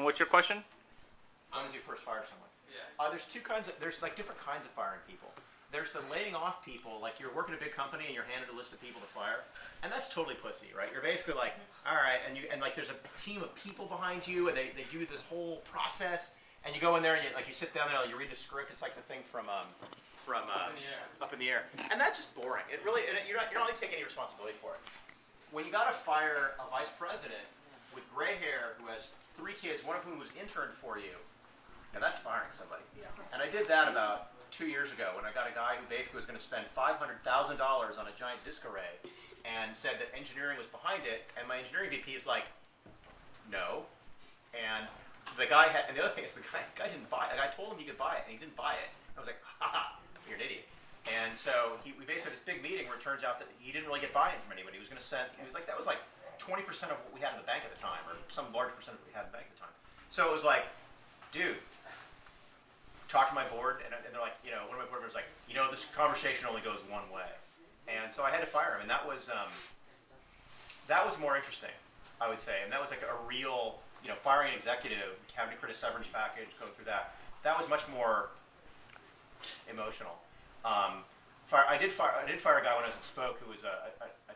what's your question? When did you first fire someone? Yeah. There's like different kinds of firing people. There's the laying off people, like you're working at a big company and you're handed a list of people to fire, and that's totally pussy, right? You're basically like, all right, and like there's a team of people behind you, and they do this whole process, and you go in there and you sit down there, and you read the script. It's like the thing from Up in the Air, and that's just boring. It really, you're not really taking any responsibility for it. When you got to fire a vice president with gray hair who has 3 kids, one of whom was interned for you, now that's firing somebody. And I did that about 2 years ago when I got a guy who basically was going to spend $500,000 on a giant disk array and said that engineering was behind it, and my engineering VP is like, no. And the guy had, and the other thing is the guy didn't buy it. Like, I told him he could buy it, and he didn't buy it. I was like, haha, you're an idiot. And so we basically had this big meeting where it turns out that he didn't really get buy-in from anybody. He was going to send, that was like 20% of what we had in the bank at the time, or some large percent of what we had in the bank at the time. So it was like, dude, talk to my board, and they're like, one of my board members was like, this conversation only goes one way. And so I had to fire him, and that was more interesting, I would say. And that was like a real, firing an executive, having to create a severance package, going through that. That was much more emotional. I did fire a guy when I was at Spoke who was a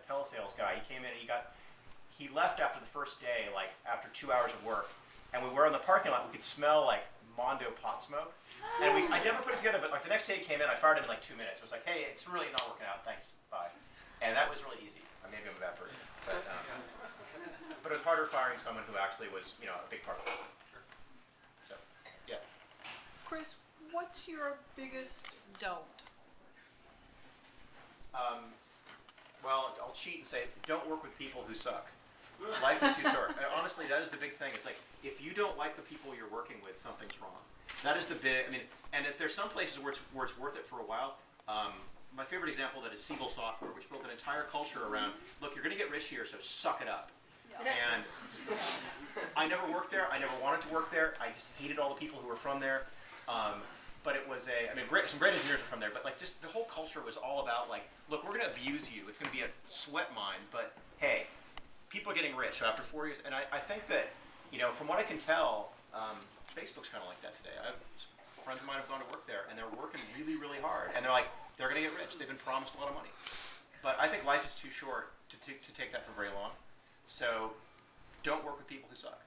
telesales guy. He came in, he left after the first day, like after 2 hours of work, and we were in the parking lot. We could smell like Mondo pot smoke. And I never put it together, but like the next day he came in, I fired him in like 2 minutes. It was like, hey, it's really not working out, thanks, bye. And that was really easy. Maybe I'm a bad person. But it was harder firing someone who actually was, a big part of it. So, yes. Chris, what's your biggest don't? Well, I'll cheat and say, don't work with people who suck. Life is too short. And honestly, that is the big thing. It's like, if you don't like the people you're working with, something's wrong. That is the big, and if there's some places where it's worth it for a while, my favorite example of that is Siebel Software, which built an entire culture around, look, you're going to get rich here, so suck it up. Yeah. And I never worked there. I never wanted to work there. I just hated all the people who were from there. But it was some great engineers are from there, but like just the whole culture was all about like, look, we're going to abuse you. It's going to be a sweat mine, but hey, people are getting rich. So after 4 years, and I think that, from what I can tell, Facebook's kind of like that today. I have friends of mine have gone to work there, and they're working really, really hard, and they're going to get rich. They've been promised a lot of money, but I think life is too short to take that for very long. So don't work with people who suck.